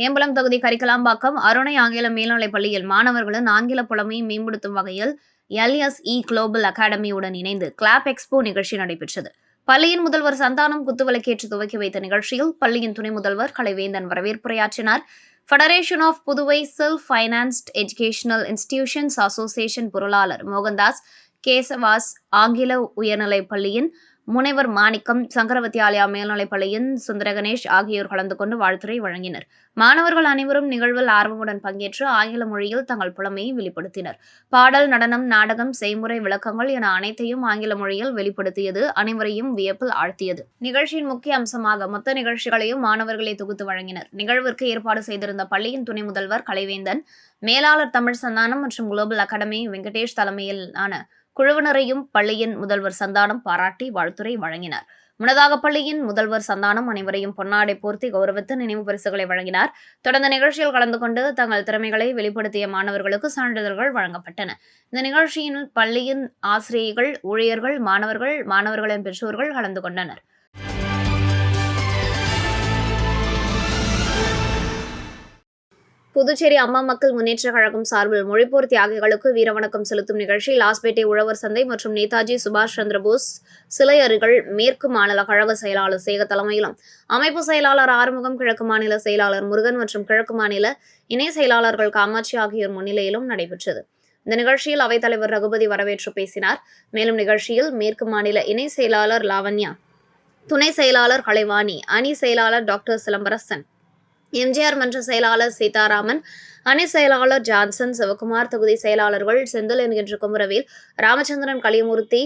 ஏம்பலம் தொகுதி கரிக்கலாம்பாக்கம் அருணை ஆங்கில மேல்நிலைப் பள்ளியில் மாணவர்களின் ஆங்கில புலமையை மேம்படுத்தும் வகையில் LSE குளோபல் அகாடமியுடன் இணைந்து கிளாப் எக்ஸ்போ நிகழ்ச்சி நடைபெற்றது. பள்ளியின் முதல்வர் சந்தானம் குத்துவிளக்கேற்று துவக்கி வைத்த நிகழ்ச்சியில் பள்ளியின் துணை முதல்வர் கலைவேந்தன் வரவேற்புரையாற்றினார். Federation of Puduvai self financed educational institutions association பொருளாளர் மோகன்தாஸ் கேசவாஸ், ஆங்கில உயர்நிலைப் பள்ளியின் முனைவர் மாணிக்கம், சங்கரவத்தியாலயா மேல்நிலைப் பள்ளியின் சுந்தரகணேஷ் ஆகியோர் கலந்து கொண்டு வாழ்த்துரை வழங்கினர். மாணவர்கள் அனைவரும் நிகழ்வில் ஆர்வமுடன் பங்கேற்று ஆங்கில மொழியில் தங்கள் புலமையை வெளிப்படுத்தினர். பாடல், நடனம், நாடகம், செய்முறை விளக்கங்கள் என அனைத்தையும் ஆங்கில மொழியில் வெளிப்படுத்தியது அனைவரையும் வியப்பில் ஆழ்த்தியது. நிகழ்ச்சியின் முக்கிய அம்சமாக மொத்த நிகழ்ச்சிகளையும் மாணவர்களை தொகுத்து வழங்கினர். நிகழ்விற்கு ஏற்பாடு செய்திருந்த பள்ளியின் துணை முதல்வர் கலைவேந்தன், மேலாளர் தமிழ் சந்தானம் மற்றும் குளோபல் அகாடமி வெங்கடேஷ் தலைமையிலான குழுவினரையும் பள்ளியின் முதல்வர் சந்தானம் பாராட்டி வாழ்த்துரை வழங்கினார். முன்னதாக பள்ளியின் முதல்வர் சந்தானம் அனைவரையும் பொன்னாடை போர்த்தி கௌரவித்து நினைவு பரிசுகளை வழங்கினார். தொடர்ந்த நிகழ்ச்சியில் கலந்து கொண்டு தங்கள் திறமைகளை வெளிப்படுத்திய மாணவர்களுக்கு சான்றிதழ்கள் வழங்கப்பட்டன. இந்த நிகழ்ச்சியில் பள்ளியின் ஆசிரியர்கள், ஊழியர்கள், மாணவர்களின் பெற்றோர்கள் கலந்து கொண்டனர். புதுச்சேரி அம்மா மக்கள் முன்னேற்ற கழகம் சார்பில் மொழிப்போர் தியாகிகளுக்கு வீரவணக்கம் செலுத்தும் நிகழ்ச்சி லாஸ்பேட்டை உழவர் சந்தை மற்றும் நேதாஜி சுபாஷ் சந்திரபோஸ் சிலை அருகில் மேற்கு மாநில கழக செயலாளர் சேக தலைமையிலும், அமைப்பு செயலாளர் ஆறுமுகம், கிழக்கு மாநில செயலாளர் முருகன் மற்றும் கிழக்கு மாநில இணை செயலாளர்கள் காமாட்சி ஆகியோர் முன்னிலையிலும் நடைபெற்றது. இந்த நிகழ்ச்சியில் அவைத்தலைவர் ரகுபதி வரவேற்று பேசினார். மேலும் நிகழ்ச்சியில் மேற்கு மாநில இணை செயலாளர் லாவண்யா, துணை செயலாளர் கலைவாணி, அணி செயலாளர் டாக்டர் சிலம்பரசன், எம்ஜிஆர் மன்ற செயலாளர் சீதாராமன், அணி செயலாளர் ஜான்சன், சிவகுமார், தொகுதி செயலாளர்கள் செந்தில் என்கின்ற குமரவேல், ராமச்சந்திரன், கலியமூர்த்தி,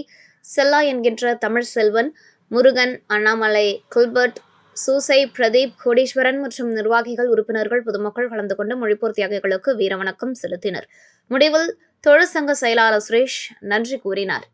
செல்லா என்கின்ற தமிழ் செல்வன், முருகன், அண்ணாமலை, குல்பர்ட், சூசை, பிரதீப், கோடீஸ்வரன் மற்றும் நிர்வாகிகள், உறுப்பினர்கள், பொதுமக்கள் கலந்து கொண்டு மொழிப்போர் தியாகிகளுக்கு வீரவணக்கம் செலுத்தினர். முடிவில் தொழிற்சங்க செயலாளர் சுரேஷ் நன்றி கூறினார்.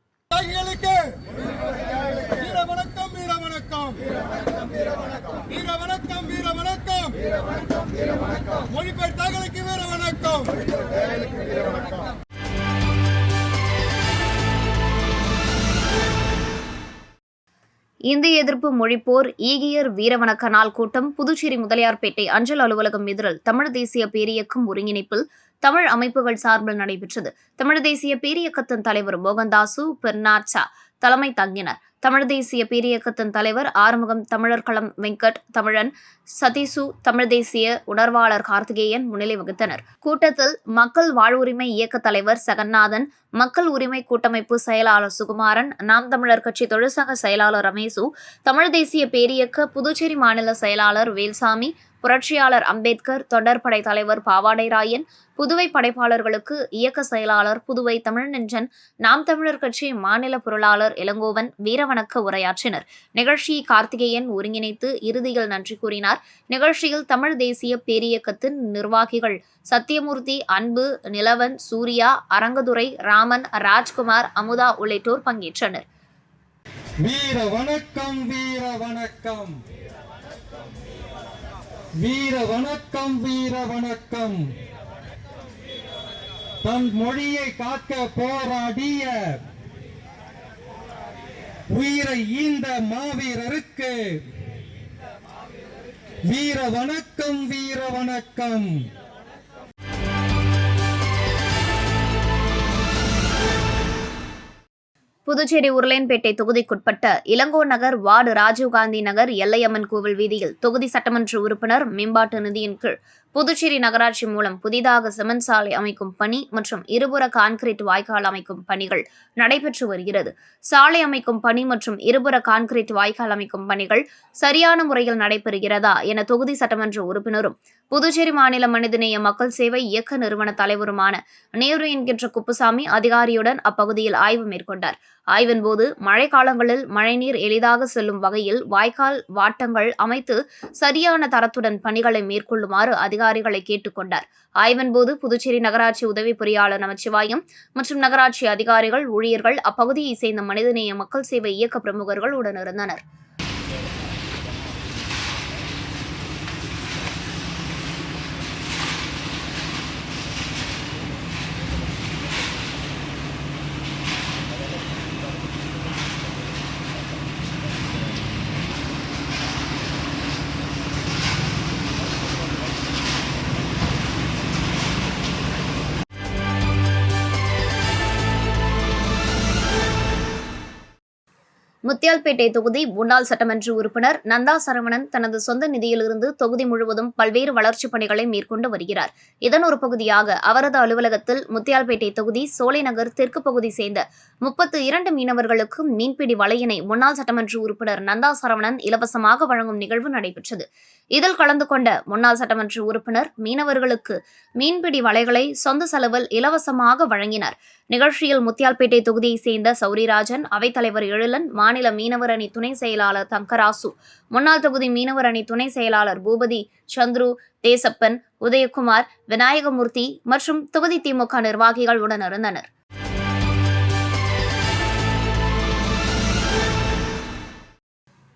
இந்திய எதிர்ப்பு மொழிப்போர் ஈகியர் வீரவணக்க நாள் கூட்டம் புதுச்சேரி முதலியார்பேட்டை அஞ்சல் அலுவலகம் எதிரில் தமிழ் தேசிய பேரியக்கம் ஒருங்கிணைப்பில் தமிழ் அமைப்புகள் சார்பில் நடைபெற்றது. தமிழ் தேசிய பேரியக்கத்தின் தலைவர் மோகன்தாசு பெர்னாட்சா தலைமை தாங்கினர். தமிழ் தேசிய பேரியக்கத்தின் தலைவர் ஆறுமுகம், தமிழர் களம் வெங்கட், தமிழன் சதீசு, தமிழ் தேசிய உணர்வாளர் கார்த்திகேயன் முன்னிலை வகித்தனர். கூட்டத்தில் மக்கள் வாழ்வுரிமை இயக்க தலைவர் சகன்னாதன், மக்கள் உரிமை கூட்டமைப்பு செயலாளர் சுகுமாரன், நாம் தமிழர் கட்சி தொழிற்சங்க செயலாளர் ரமேசு, தமிழ் தேசிய பேரியக்க புதுச்சேரி மாநில செயலாளர் வேல்சாமி, புரட்சியாளர் அம்பேத்கர், தொடர்படை தலைவர் பாவாடை ராயன், புதுவை படைப்பாளர்களுக்கு இயக்க செயலாளர் புதுவை தமிழ்நெஞ்சன், நாம் தமிழர் கட்சி மாநில பொருளாளர் இளங்கோவன் வீரவணக்க உரையாற்றினர். நிகழ்ச்சியை கார்த்திகேயன் ஒருங்கிணைத்து இறுதியில் நன்றி கூறினார். நிகழ்ச்சியில் தமிழ் தேசிய பேரியக்கத்தின் நிர்வாகிகள் சத்தியமூர்த்தி, அன்பு, நிலவன், சூர்யா, அரங்கதுரை, ராமன், ராஜ்குமார், அமுதா உள்ளிட்டோர் பங்கேற்றனர். வீர வணக்கம், வீர வணக்கம், வீர வணக்கம், வீர வணக்கம். தன் மொழியை காக்க போராடிய உயிரை ஈந்த மாவீரருக்கு வீர வணக்கம், வீர வணக்கம். புதுச்சேரி உருளையன்பேட்டை தொகுதிக்குட்பட்ட இளங்கோ நகர் வார்டு ராஜீவ்காந்தி நகர் எல்லையம்மன் கோவில் வீதியில் தொகுதி சட்டமன்ற உறுப்பினர் மேம்பாட்டு நிதியின் கீழ் புதுச்சேரி நகராட்சி மூலம் புதிதாக சிமெண்ட் சாலை அமைக்கும் பணி மற்றும் இருபுற கான்கிரீட் வாய்க்கால் அமைக்கும் பணிகள் நடைபெற்று வருகிறது. சாலை அமைக்கும் பணி மற்றும் இருபுற கான்கிரீட் வாய்க்கால் அமைக்கும் பணிகள் சரியான முறையில் நடைபெறுகிறதா என தொகுதி சட்டமன்ற உறுப்பினரும் புதுச்சேரி மாநில மனிதநேய மக்கள் சேவை இயக்க நிறுவன தலைவருமான நேரு என்கின்ற குப்புசாமி அதிகாரியுடன் அப்பகுதியில் ஆய்வு மேற்கொண்டார். ஆய்வின் போது மழை காலங்களில் மழைநீர் எளிதாக செல்லும் வகையில் வாய்க்கால் வாட்டங்கள் அமைத்து சரியான தரத்துடன் பணிகளை மேற்கொள்ளுமாறு அதிகாரிகளை கேட்டுக்கொண்டார். ஆய்வின் போது புதுச்சேரி நகராட்சி உதவி பொறியாளர் நமச்சிவாயம் மற்றும் நகராட்சி அதிகாரிகள், ஊழியர்கள், அப்பகுதியை சேர்ந்த மனிதநேய மக்கள் சேவை இயக்க பிரமுகர்கள் உடனிருந்தனர். முத்தியால்பேட்டை தொகுதி முன்னாள் சட்டமன்ற உறுப்பினர் நந்தா சரவணன் தனது சொந்த நிதியிலிருந்து தொகுதி முழுவதும் பல்வேறு வளர்ச்சிப் பணிகளை மேற்கொண்டு வருகிறார். இதன் ஒரு பகுதியாக அவரது அலுவலகத்தில் முத்தியால்பேட்டை தொகுதி சோலைநகர் தெற்கு பகுதி சேர்ந்த 32 மீனவர்களுக்கு மீன்பிடி வலையினை முன்னாள் சட்டமன்ற உறுப்பினர் நந்தா சரவணன் இலவசமாக வழங்கும் நிகழ்வு நடைபெற்றது. இதில் கலந்து கொண்ட முன்னாள் சட்டமன்ற உறுப்பினர் மீனவர்களுக்கு மீன்பிடி வலைகளை சொந்த செலவில் இலவசமாக வழங்கினார். நிகழ்ச்சியில் முத்தியால்பேட்டை தொகுதியைச் சேர்ந்த சௌரிராஜன், அவைத்தலைவர் எழிலன், மாநில மீனவர் அணி துணை செயலாளர் தங்கராசு, முன்னாள் தொகுதி மீனவர் அணி துணை செயலாளர் பூபதி, சந்துரு, தேசப்பன், உதயகுமார், விநாயகமூர்த்தி மற்றும் தொகுதி திமுக நிர்வாகிகள் உடனிருந்தனர்.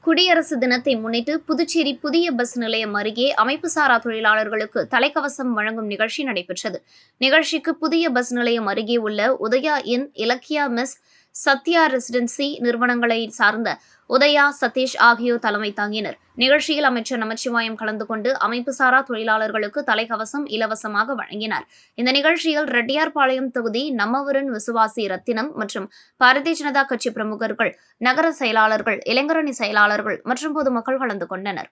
குடியரசு தினத்தை முன்னிட்டு புதுச்சேரி புதிய பஸ் நிலையம் அருகே அமைப்புசாரா தொழிலாளர்களுக்கு தலைக்கவசம் வழங்கும் நிகழ்ச்சி நடைபெற்றது. நிகழ்ச்சிக்கு புதிய பஸ் நிலையம் அருகே உள்ள உதயா இன், இலக்கியா மெஸ், சத்யா ரெசிடென்சி நிறுவனங்களை சார்ந்த உதயா, சதீஷ் ஆகியோர் தலைமை தாங்கினர். நிகழ்ச்சியில் அமைச்சர் நமச்சிவாயம் கலந்து கொண்டு அமைப்புசாரா தொழிலாளர்களுக்கு தலைக்கவசம் இலவசமாக வழங்கினார். இந்த நிகழ்ச்சியில் ரெட்டியார்பாளையம் தொகுதி நம்மவரின் விசுவாசி ரத்தினம் மற்றும் பாரதிய ஜனதா கட்சி பிரமுகர்கள், நகர செயலாளர்கள், இளைஞரணி செயலாளர்கள் மற்றும் பொதுமக்கள் கலந்து கொண்டனர்.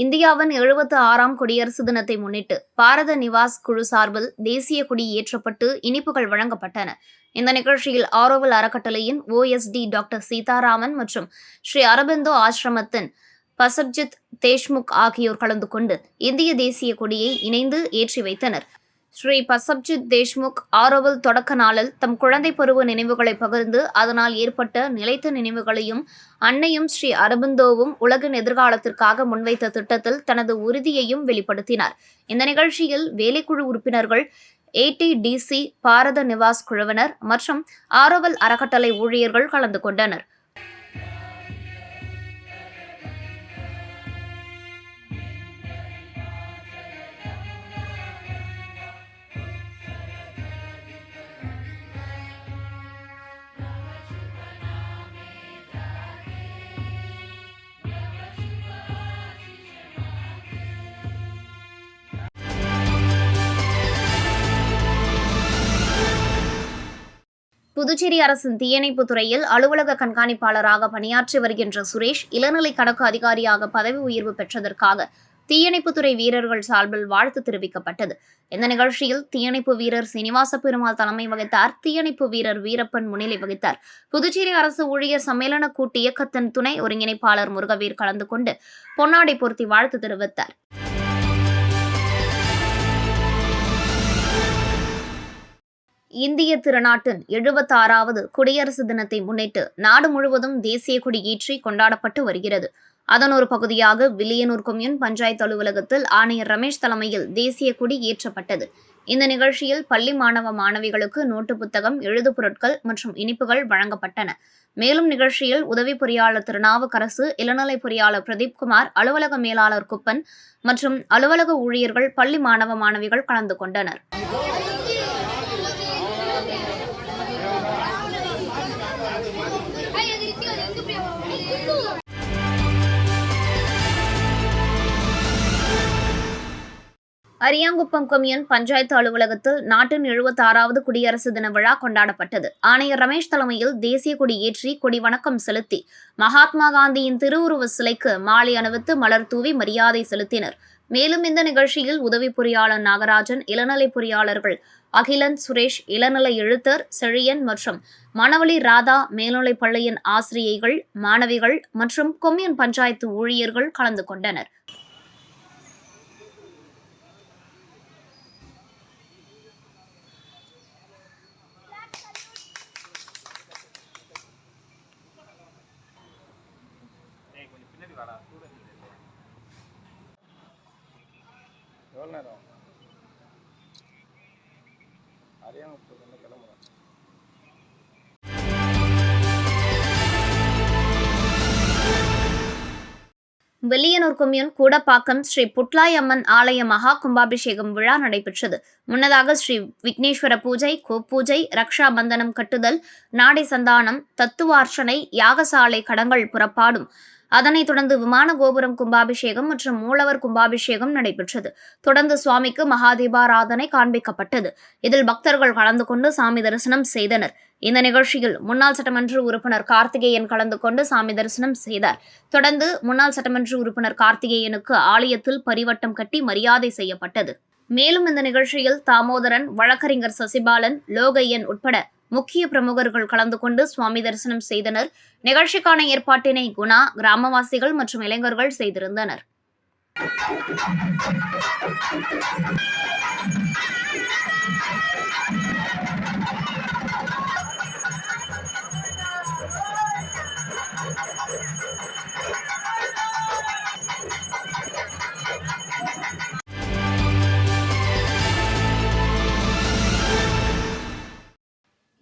இந்தியாவின் 76ஆம் குடியரசு தினத்தை முன்னிட்டு பாரத நிவாஸ் குழு சார்பில் தேசிய கொடி ஏற்றப்பட்டு இனிப்புகள் வழங்கப்பட்டன. இந்த நிகழ்ச்சியில் ஆரோவில் அறக்கட்டளையின் OSD டாக்டர் சீதாராமன் மற்றும் ஸ்ரீ அரபிந்தோ ஆசிரமத்தின் பசப்ஜித் தேஷ்முக் ஆகியோர் கலந்து கொண்டு இந்திய தேசிய கொடியை இணைந்து ஏற்றி வைத்தனர். ஸ்ரீ பசப்ஜித் தேஷ்முக் ஆரோவில் தொடக்க நாளில் தம் குழந்தை பருவ நினைவுகளை பகிர்ந்து அதனால் ஏற்பட்ட நிலைத்த நினைவுகளையும் அன்னையும் ஸ்ரீ அரபிந்தோவும் உலகின் எதிர்காலத்திற்காக முன்வைத்த திட்டத்தில் தனது உறுதியையும் வெளிப்படுத்தினார். இந்த நிகழ்ச்சியில் வேலைக்குழு உறுப்பினர்கள், ATDC பாரத நிவாஸ் குழுவினர் மற்றும் ஆரோவில் அறக்கட்டளை ஊழியர்கள் கலந்து கொண்டனர். புதுச்சேரி அரசின் தீயணைப்பு துறையில் அலுவலக கண்காணிப்பாளராக பணியாற்றி வருகின்ற சுரேஷ் இளநிலை கணக்கு அதிகாரியாக பதவி உயர்வு பெற்றதற்காக தீயணைப்புத்துறை வீரர்கள் சார்பில் வாழ்த்து தெரிவிக்கப்பட்டது. இந்த நிகழ்ச்சியில் தீயணைப்பு வீரர் சீனிவாச பெருமாள் தலைமை வகித்தார். தீயணைப்பு வீரர் வீரப்பன் முன்னிலை வகித்தார். புதுச்சேரி அரசு ஊழியர் சம்மேளன கூட்டு இயக்கத்தின் துணை ஒருங்கிணைப்பாளர் முருகவீர் கலந்து கொண்டு பொன்னாடை பொருத்தி வாழ்த்து தெரிவித்தார். இந்திய திருநாட்டின் 76வது குடியரசு தினத்தை முன்னிட்டு நாடு முழுவதும் தேசிய கொடி ஏற்றி கொண்டாடப்பட்டு வருகிறது. அதன் ஒரு பகுதியாக வில்லியனூர் கொம்யூன் பஞ்சாயத்து அலுவலகத்தில் ஆணையர் ரமேஷ் தலைமையில் தேசிய கொடி ஏற்றப்பட்டது. இந்த நிகழ்ச்சியில் பள்ளி மாணவ மாணவிகளுக்கு நோட்டு புத்தகம், எழுது பொருட்கள் மற்றும் இனிப்புகள் வழங்கப்பட்டன. மேலும் நிகழ்ச்சியில் உதவி பொறியாளர் திருநாவுக்கரசு, இளநிலை பொறியாளர் பிரதீப்குமார், அலுவலக மேலாளர் குப்பன் மற்றும் அலுவலக ஊழியர்கள், பள்ளி மாணவ மாணவிகள் கலந்து கொண்டனர். அரியாங்குப்பம் கொம்யூன் பஞ்சாயத்து அலுவலகத்தில் நாட்டின் 76வது குடியரசு தின விழா கொண்டாடப்பட்டது. ஆணையர் ரமேஷ் தலைமையில் தேசிய கொடி ஏற்றி கொடி வணக்கம் செலுத்தி மகாத்மா காந்தியின் திருவுருவ சிலைக்கு மாலை அணிவித்து மலர் தூவி மரியாதை செலுத்தினர். மேலும் இந்த நிகழ்ச்சியில் உதவி பொறியாளர் நாகராஜன், இளநிலை பொறியாளர்கள் அகிலன், சுரேஷ், இளநிலை எழுத்தர் செழியன் மற்றும் மணவழி ராதா, மேல்நிலைப் பள்ளியின் ஆசிரியைகள், மாணவிகள் மற்றும் கொம்யூன் பஞ்சாயத்து ஊழியர்கள் கலந்து கொண்டனர். எவ்வளோ நேரம் அரியாங்குப்பம் கிளம்புறேன். வெள்ளியனூர் கொம்யூன் கூடப்பாக்கம் ஸ்ரீ புட்லாய் அம்மன் ஆலய மகா கும்பாபிஷேகம் விழா நடைபெற்றது. முன்னதாக ஸ்ரீ விக்னேஸ்வர பூஜை, கோப்பூஜை, ரக்ஷா பந்தனம் கட்டுதல், நாடை சந்தானம், தத்துவார்ச்சனை, யாகசாலை கடங்கள் புறப்பாடும், அதனைத் தொடர்ந்து விமான கோபுரம் கும்பாபிஷேகம் மற்றும் மூலவர் கும்பாபிஷேகம் நடைபெற்றது. தொடர்ந்து சுவாமிக்கு மகாதீபாராதனை காண்பிக்கப்பட்டது. இதில் பக்தர்கள் கலந்து கொண்டு சாமி தரிசனம் செய்தனர். இந்த நிகழ்ச்சியில் முன்னாள் சட்டமன்ற உறுப்பினர் கார்த்திகேயன் கலந்து கொண்டு சாமி தரிசனம் செய்தார். தொடர்ந்து முன்னாள் சட்டமன்ற உறுப்பினர் கார்த்திகேயனுக்கு ஆலயத்தில் பரிவட்டம் கட்டி மரியாதை செய்யப்பட்டது. மேலும் இந்த நிகழ்ச்சியில் தாமோதரன், வழக்கறிஞர் சசிபாலன், லோகையன் உட்பட முக்கிய பிரமுகர்கள் கலந்து கொண்டு சுவாமி தரிசனம் செய்தனர். நிகழ்ச்சிக்கான ஏற்பாட்டினை குணா, கிராமவாசிகள் மற்றும் இளைஞர்கள் செய்திருந்தனர்.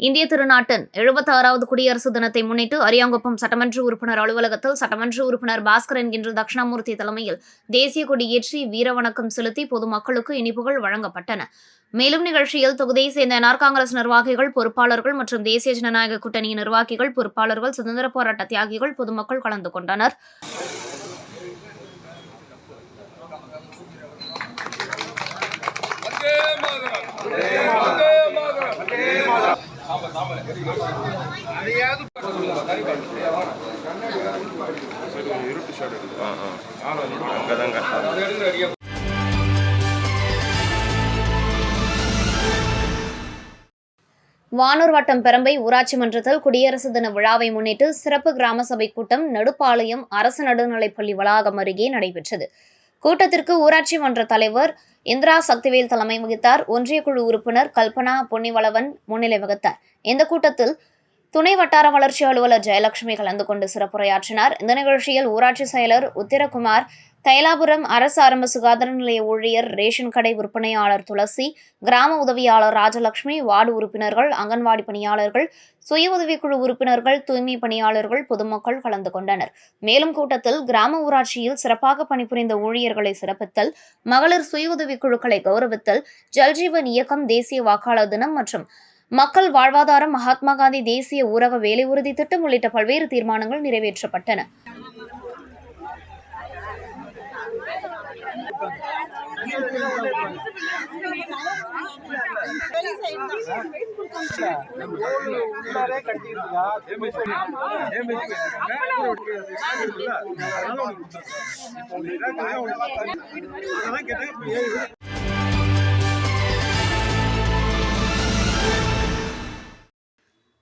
இந்திய திருநாட்டின் 76வது குடியரசு தினத்தை முன்னிட்டு அரியாங்குப்பம் சட்டமன்ற உறுப்பினர் அலுவலகத்தில் சட்டமன்ற உறுப்பினர் பாஸ்கர் என்கின்ற தட்சிணாமூர்த்தி தலைமையில் தேசிய கொடி ஏற்றி வீரவணக்கம் செலுத்தி பொதுமக்களுக்கு இனிப்புகள் வழங்கப்பட்டன. மேலும் நிகழ்ச்சியில் தொகுதியை சேர்ந்த என்ஆர் காங்கிரஸ் நிர்வாகிகள், பொறுப்பாளர்கள் மற்றும் தேசிய ஜனநாயக கூட்டணியின் நிர்வாகிகள், பொறுப்பாளர்கள், சுதந்திர போராட்ட தியாகிகள், பொதுமக்கள் கலந்து கொண்டனர். வானூர் வட்டம் பெரம்பை ஊராட்சி மன்றத்தில் குடியரசு தின விழாவை முன்னிட்டு சிறப்பு கிராம சபை கூட்டம் நடுப்பாளையம் அரசு நடுநிலைப்பள்ளி வளாகம் அருகே நடைபெற்றது. கூட்டத்திற்கு ஊராட்சி மன்ற தலைவர் இந்திரா சக்திவேல் தலைமை வகித்தார். ஒன்றிய குழு உறுப்பினர் கல்பனா பொன்னிவளவன் முன்னிலை வகித்தார். இந்த கூட்டத்தில் துணை வட்டார வளர்ச்சி அலுவலர் ஜெயலட்சுமி கலந்து கொண்டு சிறப்புரையாற்றினார். இந்த நிகழ்ச்சியில் ஊராட்சி செயலர் உத்திரகுமார், தைலாபுரம் அரசு ஆரம்ப சுகாதார நிலைய ஊழியர், ரேஷன் கடை விற்பனையாளர் துளசி, கிராம உதவியாளர் ராஜலட்சுமி, வார்டு உறுப்பினர்கள், அங்கன்வாடி பணியாளர்கள், சுய உதவிக்குழு உறுப்பினர்கள், தூய்மை பணியாளர்கள், பொதுமக்கள் கலந்து கொண்டனர். மேலும் கூட்டத்தில் கிராம ஊராட்சியில் சிறப்பாக பணிபுரிந்த ஊழியர்களை சிறப்பித்தல், மகளிர் சுய உதவிக்குழுக்களை கௌரவித்தல், ஜல்ஜீவன் இயக்கம், தேசிய வாக்காளர் தினம் மற்றும் மக்கள் வாழ்வாதாரம், மகாத்மா காந்தி தேசிய ஊரக வேலை உறுதி திட்டம் உள்ளிட்ட பல்வேறு தீர்மானங்கள் நிறைவேற்றப்பட்டன.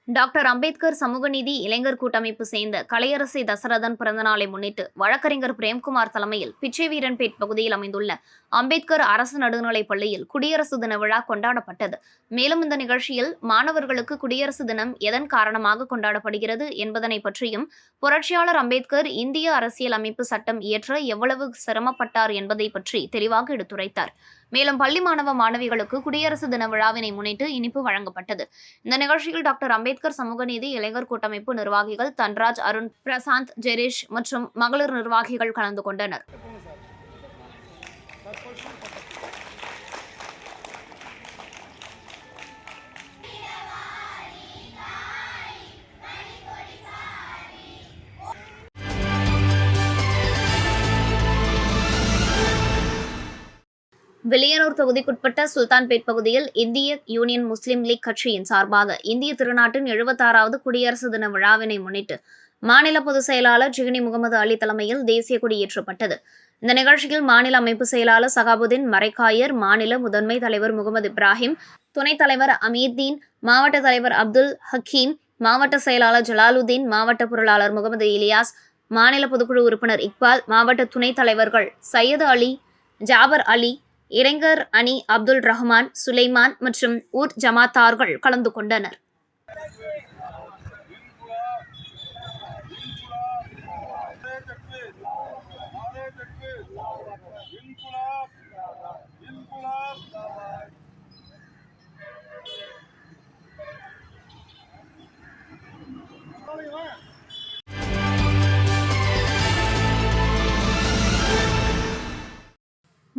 டாக்டர் அம்பேத்கர் சமூக நீதி இளைஞர் கூட்டமைப்பு சேர்ந்த கலையரசி தசரதன் பிறந்தநாளை முன்னிட்டு வழக்கறிஞர் பிரேம்குமார் தலைமையில் பிச்சைவீரன்பேட் பகுதியில் அமைந்துள்ள அம்பேத்கர் அரசு நடுநிலைப் பள்ளியில் குடியரசு தின விழா கொண்டாடப்பட்டது. மேலும் இந்த நிகழ்ச்சியில் மாணவர்களுக்கு குடியரசு தினம் எதன் காரணமாக கொண்டாடப்படுகிறது என்பதனை பற்றியும், புரட்சியாளர் அம்பேத்கர் இந்திய அரசியல் அமைப்பு சட்டம் இயற்ற எவ்வளவு சிரமப்பட்டார் என்பதை பற்றி தெளிவாக எடுத்துரைத்தார். மேலும் பள்ளி மாணவ மாணவிகளுக்கு குடியரசு தின விழாவினை முன்னிட்டு இனிப்பு வழங்கப்பட்டது. இந்த நிகழ்ச்சியில் டாக்டர் அம்பேத்கர் சமூக நீதி இளைஞர் கூட்டமைப்பு நிர்வாகிகள் தன்ராஜ், அருண், பிரசாந்த், ஜெரேஷ் மற்றும் மகளிர் நிர்வாகிகள் கலந்து கொண்டனர். வெள்ளியனூர் தொகுதிக்குட்பட்ட சுல்தான்பேட் பகுதியில் இந்திய யூனியன் முஸ்லீம் லீக் கட்சியின் சார்பாக இந்திய திருநாட்டின் 76வது குடியரசு தின விழாவினை முன்னிட்டு மாநில பொதுச் செயலாளர் ஜிகினி முகமது அலி தலைமையில் தேசிய கொடி ஏற்றப்பட்டது. இந்த நிகழ்ச்சியில் மாநில அமைப்பு செயலாளர் சகாபுதீன் மரைக்காயர், மாநில முதன்மை தலைவர் முகமது இப்ராஹிம், துணைத் தலைவர் அமீர்தீன், மாவட்ட தலைவர் அப்துல் ஹக்கீம், மாவட்ட செயலாளர் ஜலாலுதீன், மாவட்ட பொருளாளர் முகமது இலியாஸ், மாநில பொதுக்குழு உறுப்பினர் இக்பால், மாவட்ட துணைத் தலைவர்கள் சையது அலி, ஜாபர் அலி, இளைஞர் அணி அப்துல் ரஹ்மான், சுலைமான் மற்றும் ஊர் ஜமாத்தார்கள் கலந்து கொண்டனர்.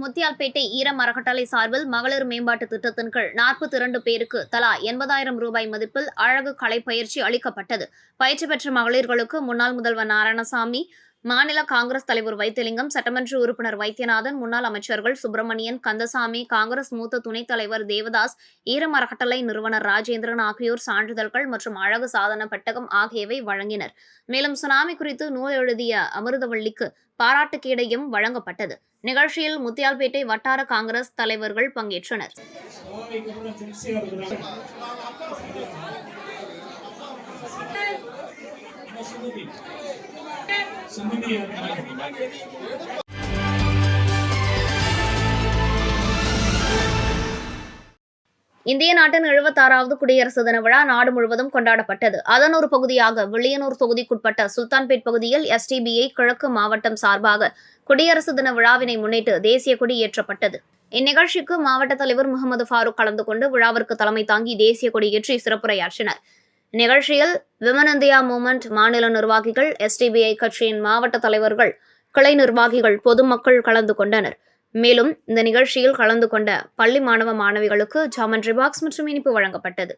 முத்தியால்பேட்டை ஈரம் அறக்கட்டளை சார்பில் மகளிர் மேம்பாட்டு திட்டத்தின் கீழ் 42 பேருக்கு தலா 80,000 ரூபாய் மதிப்பில் அழகு கலை பயிற்சி அளிக்கப்பட்டது. பயிற்சி பெற்ற மகளிர்களுக்கு முன்னாள் முதல்வர் நாராயணசாமி, மாநில காங்கிரஸ் தலைவர் வைத்திலிங்கம், சட்டமன்ற உறுப்பினர் வைத்தியநாதன், முன்னாள் அமைச்சர்கள் சுப்பிரமணியன், கந்தசாமி, காங்கிரஸ் மூத்த துணைத் தலைவர் தேவதாஸ், ஈரம் அறக்கட்டளை நிறுவனர் ராஜேந்திரன் ஆகியோர் சான்றிதழ்கள் மற்றும் அழகு சாதன பெட்டகம் ஆகியவை வழங்கினர். மேலும் சுனாமி குறித்து நூல் எழுதிய அமிர்தவள்ளிக்கு பாராட்டு கேடயம் வழங்கப்பட்டது. நிகழ்ச்சியில் முத்தியால்பேட்டை வட்டார காங்கிரஸ் தலைவர்கள் பங்கேற்றனர். இந்திய நாட்டின் 76வது குடியரசு தின விழா நாடு முழுவதும் கொண்டாடப்பட்டது. அதன் ஒரு பகுதியாக வில்லியனூர் தொகுதிக்குட்பட்ட சுல்தான்பேட் பகுதியில் STBI கிழக்கு மாவட்டம் சார்பாக குடியரசு தின விழாவினை முன்னிட்டு தேசிய கொடி ஏற்றப்பட்டது. இந்நிகழ்ச்சிக்கு மாவட்ட தலைவர் முகமது ஃபாரூக் கலந்து கொண்டு விழாவிற்கு தலைமை தாங்கி தேசிய கொடி ஏற்றி சிறப்புரையாற்றினார். நிகழ்ச்சியில் விமன் இந்தியா மூவ்மெண்ட் மாநில நிர்வாகிகள், STBI கட்சியின் மாவட்ட தலைவர்கள், கிளை நிர்வாகிகள், பொதுமக்கள் கலந்து கொண்டனர். மேலும் இந்த நிகழ்ச்சியில் கலந்து கொண்ட பள்ளி மாணவ மாணவிகளுக்கு ஜாமெண்ட்ரி பாக்ஸ் மற்றும் இனிப்பு வழங்கப்பட்டது.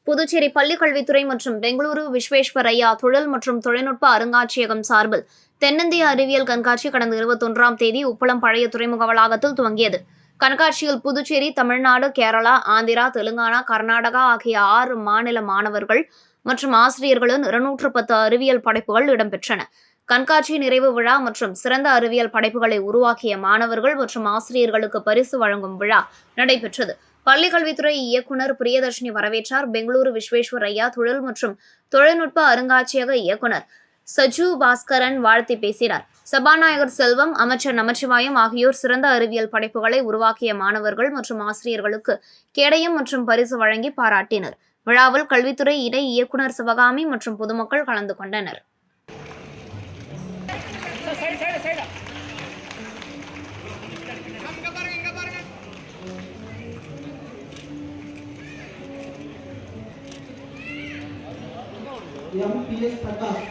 புதுச்சேரி பள்ளிக்கல்வித்துறை மற்றும் பெங்களூரு விஸ்வேஸ்வரய்யா தொழில் மற்றும் தொழில்நுட்ப அருங்காட்சியகம் சார்பில் தென்னிந்திய அறிவியல் கண்காட்சி கடந்த 21ஆம் தேதி உப்பளம் பழைய துறைமுக வளாகத்தில் துவங்கியது. கண்காட்சியில் புதுச்சேரி, தமிழ்நாடு, கேரளா, ஆந்திரா, தெலுங்கானா, கர்நாடகா ஆகிய 6 மாநில மாணவர்கள் மற்றும் ஆசிரியர்களின் 210 அறிவியல் படைப்புகள் இடம்பெற்றன. கண்காட்சி நிறைவு விழா மற்றும் சிறந்த அறிவியல் படைப்புகளை உருவாக்கிய மாணவர்கள் மற்றும் ஆசிரியர்களுக்கு பரிசு வழங்கும் விழா நடைபெற்றது. பள்ளிக்கல்வித்துறை இயக்குநர் பிரியதர்ஷினி வரவேற்றார். பெங்களூரு விஸ்வேஸ்வரய்யா தொழில் மற்றும் தொழில்நுட்ப அருங்காட்சியக இயக்குநர் சஜு பாஸ்கரன் வாழ்த்தி பேசினார். சபாநாயகர் செல்வம், அமைச்சர் நமச்சிவாயம் ஆகியோர் சிறந்த அறிவியல் படைப்புகளை உருவாக்கிய மாணவர்கள் மற்றும் ஆசிரியர்களுக்கு கேடயம் மற்றும் பரிசு வழங்கி பாராட்டினர். விழாவில் கல்வித்துறை இணை இயக்குநர் சிவகாமி மற்றும் பொதுமக்கள் கலந்து கொண்டனர். PS Prakash.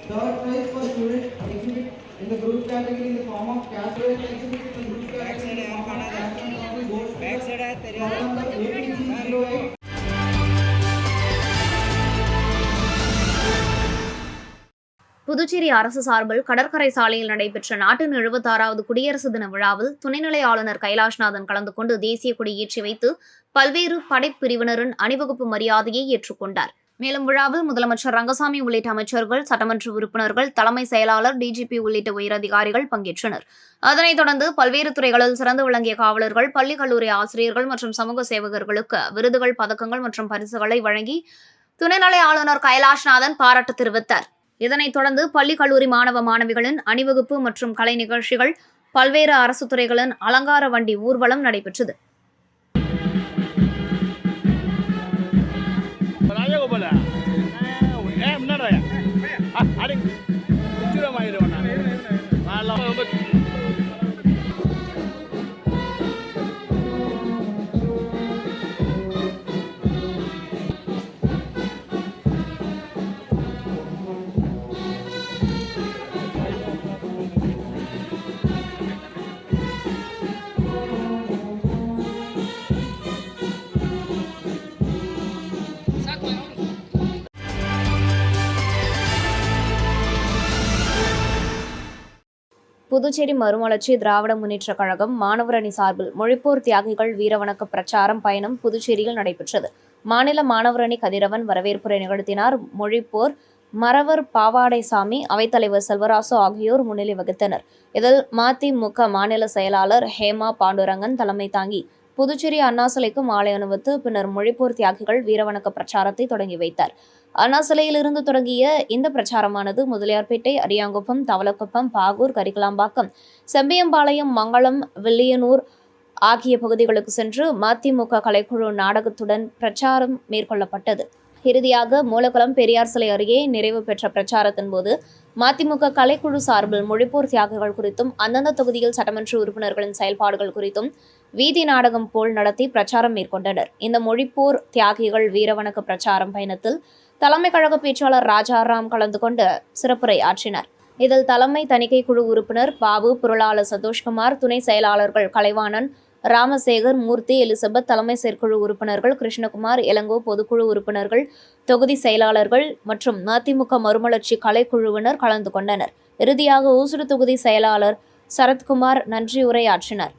Third prize for student exhibit in the group category in the form of cash prize exhibit in the group category in the form of cash and trophy goes to the roll number 8608. Puducherry அரசு சார்பில் கடற்கரை சாலையில் நடைபெற்ற நாட்டின் 76வது குடியரசு தின விழாவில் துணைநிலை ஆளுநர் கைலாஷ்நாதன் கலந்து கொண்டு தேசிய கொடி ஏற்றி வைத்து பல்வேறு படைப்பிரிவினரின் அணிவகுப்பு மரியாதையை ஏற்றுக்கொண்டார். மேலும் விழாவில் முதலமைச்சர் ரங்கசாமி உள்ளிட்ட அமைச்சர்கள், சட்டமன்ற உறுப்பினர்கள், தலைமை செயலாளர், DGP உள்ளிட்ட உயரதிகாரிகள் பங்கேற்றனர். அதனைத் தொடர்ந்து பல்வேறு துறைகளில் சிறந்து விளங்கிய காவலர்கள், பள்ளி கல்லூரி ஆசிரியர்கள் மற்றும் சமூக சேவகர்களுக்கு விருதுகள், பதக்கங்கள் மற்றும் பரிசுகளை வழங்கி துணைநிலை ஆளுநர் கைலாஷ்நாதன் பாராட்டு தெரிவித்தார். இதனைத் தொடர்ந்து பள்ளி கல்லூரி மாணவ மாணவிகளின் அணிவகுப்பு மற்றும் கலை நிகழ்ச்சிகள், பல்வேறு அரசு துறைகளின் அலங்கார வண்டி ஊர்வலம் நடைபெற்றது. புதுச்சேரி மறுமலர்ச்சி திராவிட முன்னேற்ற கழகம் மாணவர் அணி சார்பில் மொழிப்போர் தியாகிகள் வீரவணக்க பிரச்சாரம் பயணம் புதுச்சேரியில் நடைபெற்றது. மாநில மாணவர் அணி கதிரவன் வரவேற்புரை நிகழ்த்தினார். மொழிப்போர் மறவர் பாவாடைசாமி, அவைத்தலைவர் செல்வராசு ஆகியோர் முன்னிலை வகித்தனர். இதில் மதிமுக மாநில செயலாளர் ஹேமா பாண்டுரங்கன் தலைமை தாங்கி புதுச்சேரி அண்ணா சிலைக்கு மாலை அணிவித்து பின்னர் மொழிப்போர் தியாகிகள் வீரவணக்க பிரச்சாரத்தை தொடங்கி வைத்தார். அண்ணா சிலையிலிருந்து தொடங்கிய இந்த பிரச்சாரமானது முதலியார்பேட்டை, அரியாங்குப்பம், தவளக்குப்பம், பாகூர், கரிக்கலாம்பாக்கம், செம்பியம்பாளையம், மங்களம், வில்லியனூர் ஆகிய பகுதிகளுக்கு சென்று மதிமுக கலைக்குழு நாடகத்துடன் பிரச்சாரம் மேற்கொள்ளப்பட்டது. இறுதியாக மூலக்குளம் பெரியார் சிலை அருகே நிறைவு பெற்ற பிரச்சாரத்தின் போது மதிமுக கலைக்குழு சார்பில் மொழிப்போர் தியாகிகள் குறித்தும் அந்தந்த தொகுதியில் சட்டமன்ற உறுப்பினர்களின் செயல்பாடுகள் குறித்தும் வீதி நாடகம் போல் நடத்தி பிரச்சாரம் மேற்கொண்டனர். இந்த மொழிப்போர் தியாகிகள் வீரவணக்க பிரச்சாரம் பயணத்தில் தலைமை கழக பேச்சாளர் ராஜாராம் கலந்து கொண்டு சிறப்புரை ஆற்றினர். இதில் தலைமை தணிக்கை குழு உறுப்பினர் பாபு, பொருளாளர் சந்தோஷ்குமார், துணை செயலாளர்கள் கலைவாணன், ராமசேகர், மூர்த்தி, எலிசபெத், தலைமை செயற்குழு உறுப்பினர்கள் கிருஷ்ணகுமார், இளங்கோ, பொதுக்குழு உறுப்பினர்கள், தொகுதி செயலாளர்கள் மற்றும் மதிமுக மறுமலர்ச்சி கலைக்குழுவினர் கலந்து கொண்டனர். இறுதியாக ஊசுடு தொகுதி செயலாளர் சரத்குமார் நன்றியுரையாற்றினர்.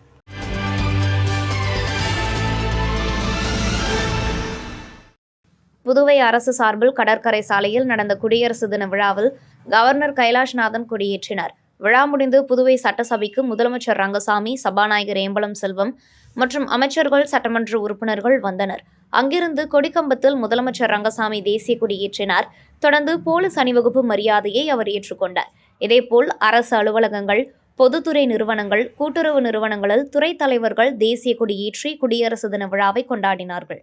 புதுவை அரசு சார்பில் கடற்கரை சாலையில் நடந்த குடியரசு தின விழாவில் கவர்னர் கைலாஷ்நாதன் கொடியேற்றினார். விழா முடிந்து புதுவை சட்டசபைக்கு முதலமைச்சர் ரங்கசாமி, சபாநாயகர் ஏம்பலம் செல்வம் மற்றும் அமைச்சர்கள், சட்டமன்ற உறுப்பினர்கள் வந்தனர். அங்கிருந்து கொடிக்கம்பத்தில் முதலமைச்சர் ரங்கசாமி தேசிய கொடியேற்றினார். தொடர்ந்து போலீஸ் அணிவகுப்பு மரியாதையை அவர் ஏற்றுக்கொண்டார். இதேபோல் அரசு அலுவலகங்கள், பொதுத்துறை நிறுவனங்கள், கூட்டுறவு நிறுவனங்களில் துறை தலைவர்கள் தேசிய கொடியேற்றி குடியரசு தின விழாவை கொண்டாடினார்கள்.